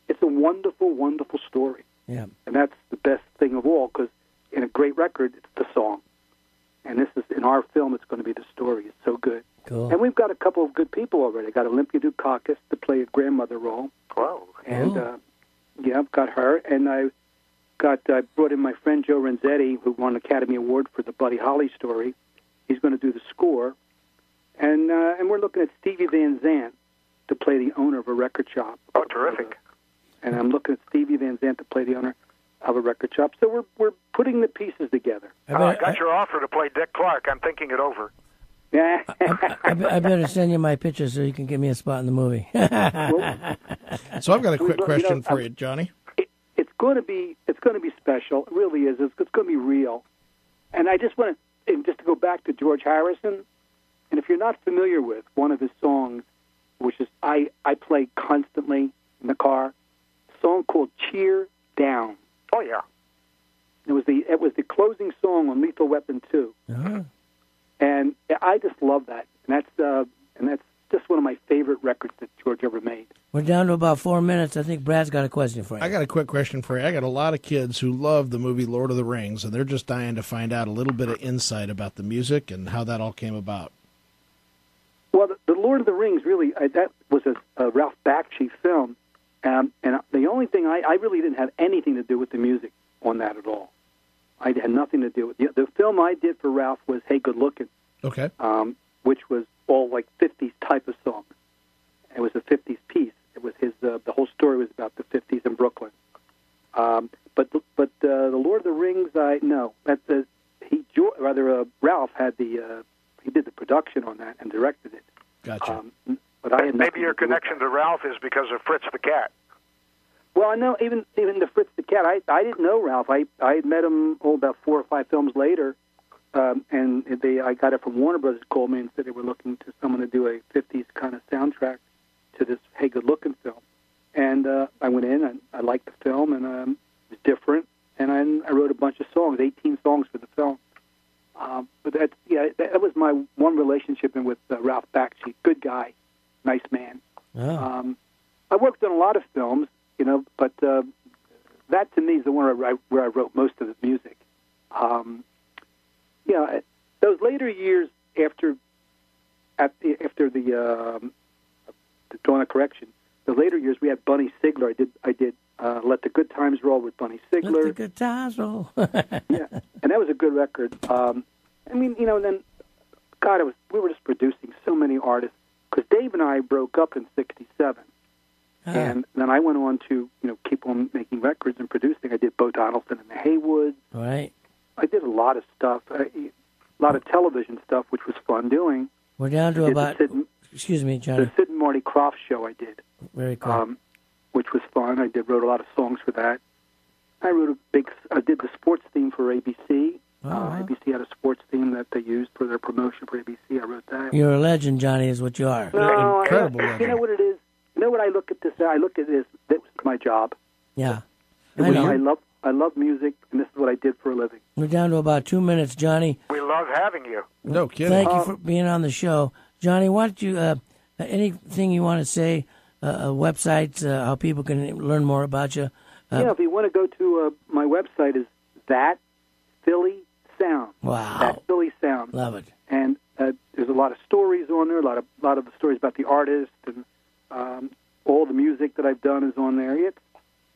It's a wonderful, wonderful story. Yeah. And that's the best thing of all, because in a great record, it's the song. And this is, in our film, it's going to be the story. It's so good. Cool. And we've got a couple of good people already. I got Olympia Dukakis to play a grandmother role. Wow. And, I've got her. And I brought in my friend Joe Renzetti, who won an Academy Award for the Buddy Holly story. He's going to do the score. And we're looking at Stevie Van Zandt to play the owner of a record shop. Oh, terrific. And I'm looking at Stevie Van Zandt to play the owner of a record shop. So we're putting the pieces together. I got your offer to play Dick Clark. I'm thinking it over. Yeah. I better send you my picture so you can give me a spot in the movie. So I've got a quick question for you, Johnny. It's going to be special. It really is. It's going to be real. And I just want to go back to George Harrison. And if you're not familiar with one of his songs, which is I play constantly in the car, a song called "Cheer Down." Oh yeah. It was the closing song on Lethal Weapon 2. Uh-huh. And I just love that. And that's just one of my favorite records that George ever made. We're down to about 4 minutes. I think Brad's got a question for you. I got a quick question for you. I got a lot of kids who love the movie Lord of the Rings, and they're just dying to find out a little bit of insight about the music and how that all came about. Well, the Lord of the Rings, really, that was a Ralph Bakshi film. And the only thing, I really didn't have anything to do with the music on that at all. I had nothing to do with it. The film I did for Ralph was Hey Good Lookin', Okay. Which was all like 50s type of songs. It was a 50s piece. It was his. The whole story was about the 50s in Brooklyn. But the Lord of the Rings, Ralph had he did the production on that and directed it. Gotcha. But I had maybe your connection to Ralph is because of Fritz the Cat. Well, I know even the Fritz the Cat. I didn't know Ralph. I had met him about 4 or 5 films later, and I got it from Warner Brothers. Called me and said they were looking to someone to do a 50s kind of soundtrack to this Hey Good Lookin' film. And I went in and I liked the film, and it was different. And I wrote a bunch of songs, 18 songs for the film. But that was my one relationship with Ralph Bakshi. Good guy, nice man. Oh. I worked on a lot of films, but that to me is the one where I wrote most of the music. Those later years after the Dawn of Correction, the later years we had Bunny Sigler. I did Let the Good Times Roll with Bunny Sigler. Let the good times roll. Yeah, and that was a good record. Then God, we were just producing so many artists because Dave and I broke up in '67. And then I went on to, keep on making records and producing. I did Bo Donaldson and the Haywoods. Right. I did a lot of stuff, a lot of television stuff, which was fun doing. We're down to about, excuse me, Johnny. The Sid and Marty Krofft show I did. Very cool. Which was fun. I wrote a lot of songs for that. I did the sports theme for ABC. ABC had a sports theme that they used for their promotion for ABC. I wrote that. You're a legend, Johnny, is what you are. No, incredible legend. You know what it is? You know what I look at this? I look at this. That was my job. Yeah. I know. I love music, and this is what I did for a living. We're down to about 2 minutes, Johnny. We love having you. No kidding. Thank you for being on the show. Johnny, why don't you, anything you want to say, websites, how people can learn more about you? If you want to go to my website is That Philly Sound. Wow. That Philly Sound. Love it. And there's a lot of stories on there, a lot of the stories about the artist, and all the music that I've done is on there.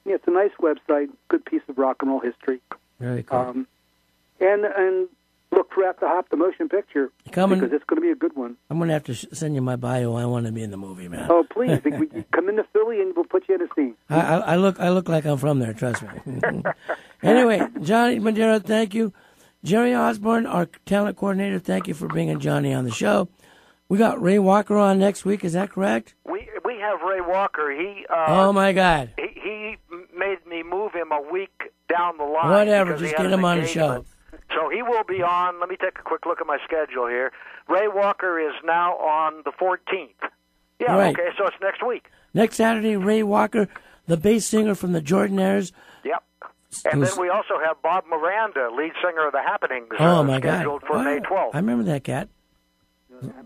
It's a nice website, good piece of rock and roll history. Very cool. And look for After Hop, the motion picture, because it's going to be a good one. I'm going to have to send you my bio. I want to be in the movie, man. Oh, please. Come into Philly and we'll put you in a scene. I look like I'm from there, trust me. Anyway, Johnny Madara, thank you. Jerry Osborne, our talent coordinator, thank you for bringing Johnny on the show. We got Ray Walker on next week, is that correct? We have Ray Walker. Oh, my God. He made me move him a week down the line. Whatever, just get him on the show. So he will be on. Let me take a quick look at my schedule here. Ray Walker is now on the 14th. Yeah, right. Okay, so it's next week. Next Saturday, Ray Walker, the bass singer from the Jordanaires. Yep. And then we also have Bob Miranda, lead singer of The Happenings, my God. scheduled for May 12th. I remember that cat.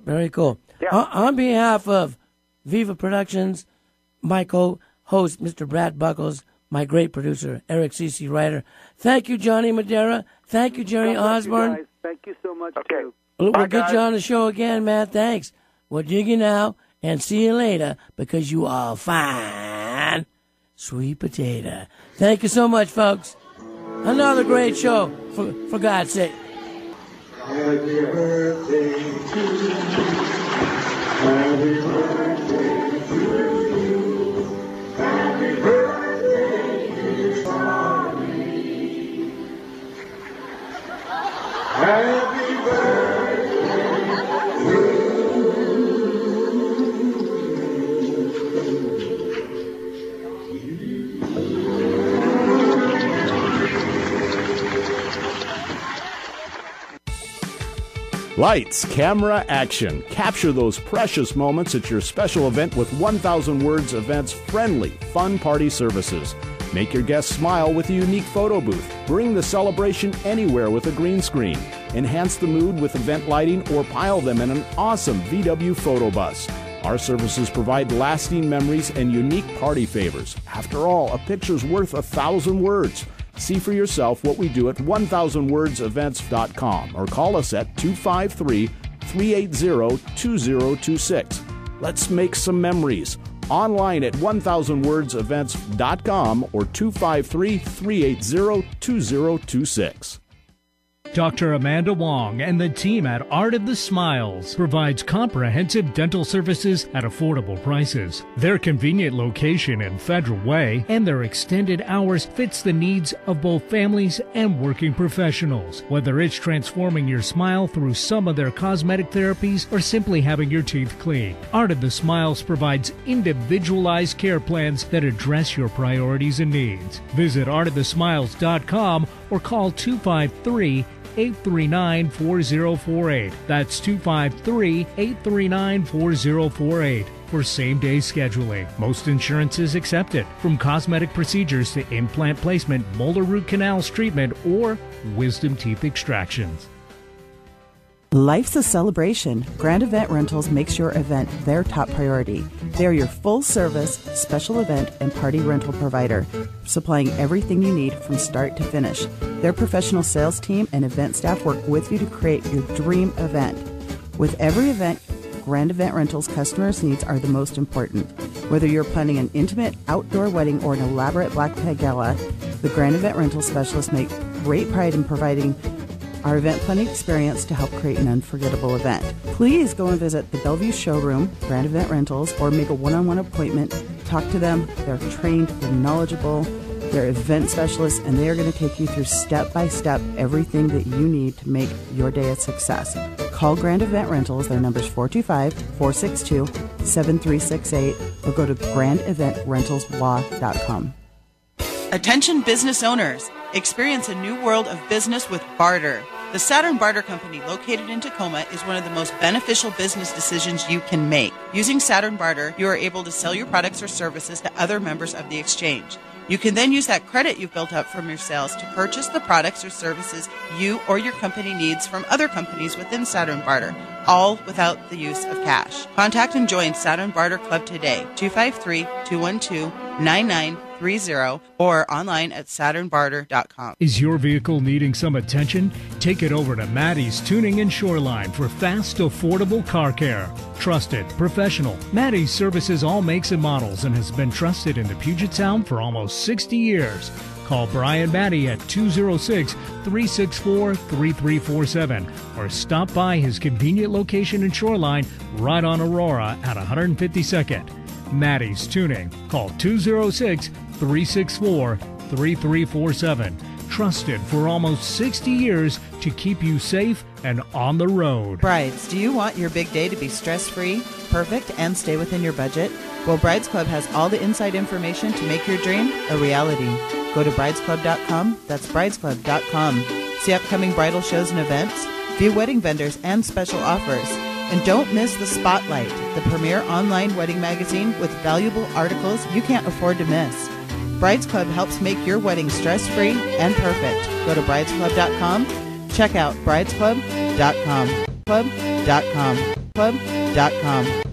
Very cool. Yeah. On behalf of Viva Productions, my co-host, Mr. Brad Buckles, my great producer, Eric C.C. Ryder, thank you, Johnny Madara. Thank you, Jerry Osborne. You guys. Thank you so much, Okay. too. We'll Bye, get guys. you on the show again, man. Thanks. We'll dig you now and see you later because you are fine. Sweet potato. Thank you so much, folks. Another great show, for God's sake. Happy birthday to you. Happy birthday to you. Happy birthday, dear Johnny. Happy birthday to you. Lights, camera, action. Capture those precious moments at your special event with 1,000 Words Events friendly, fun party services. Make your guests smile with a unique photo booth. Bring the celebration anywhere with a green screen. Enhance the mood with event lighting or pile them in an awesome VW photo bus. Our services provide lasting memories and unique party favors. After all, a picture's worth 1,000 words. See for yourself what we do at 1000wordsevents.com or call us at 253-380-2026. Let's make some memories. Online at 1000wordsevents.com or 253-380-2026. Dr. Amanda Wong and the team at Art of the Smiles provides comprehensive dental services at affordable prices. Their convenient location in Federal Way and their extended hours fits the needs of both families and working professionals. Whether it's transforming your smile through some of their cosmetic therapies or simply having your teeth cleaned, Art of the Smiles provides individualized care plans that address your priorities and needs. Visit artofthesmiles.com or call 253-839-4048. That's 253-839-4048 for same-day scheduling. Most insurance is accepted, from cosmetic procedures to implant placement, molar root canals treatment, or wisdom teeth extractions. Life's a celebration. Grand Event Rentals makes your event their top priority. They are your full-service, special event, and party rental provider, supplying everything you need from start to finish. Their professional sales team and event staff work with you to create your dream event. With every event, Grand Event Rentals customers' needs are the most important. Whether you're planning an intimate outdoor wedding or an elaborate black tie gala, the Grand Event Rentals specialists make great pride in providing our event planning experience to help create an unforgettable event. Please go and visit the Bellevue showroom, Grand Event Rentals, or make a one-on-one appointment. Talk to them. They're trained, they're knowledgeable, they're event specialists, and they are going to take you through step-by-step everything that you need to make your day a success. Call Grand Event Rentals. Their number is 425-462-7368, or go to grandeventrentalslaw.com. Attention business owners. Experience a new world of business with barter. The Saturn Barter Company, located in Tacoma, is one of the most beneficial business decisions you can make. Using Saturn Barter, you are able to sell your products or services to other members of the exchange. You can then use that credit you've built up from your sales to purchase the products or services you or your company needs from other companies within Saturn Barter, all without the use of cash. Contact and join Saturn Barter Club today, 253-212-9930, or online at SaturnBarter.com. Is your vehicle needing some attention? Take it over to Maddie's Tuning and Shoreline for fast, affordable car care. Trusted, professional. Maddie's services all makes and models and has been trusted in the Puget Sound for almost 60 years. Call Brian Maddie at 206-364-3347 or stop by his convenient location in Shoreline right on Aurora at 152nd. Maddie's Tuning. Call 206-364-3347. trusted for almost 60 years to keep you safe and on the road. Brides, do you want your big day to be stress-free, perfect, and stay within your budget? Well, Brides Club has all the inside information to make your dream a reality. Go to bridesclub.com, that's bridesclub.com. See upcoming bridal shows and events, view wedding vendors and special offers. And don't miss The Spotlight, the premier online wedding magazine with valuable articles you can't afford to miss. Brides Club helps make your wedding stress-free and perfect. Go to bridesclub.com. Check out bridesclub.com. Club.com. Club.com.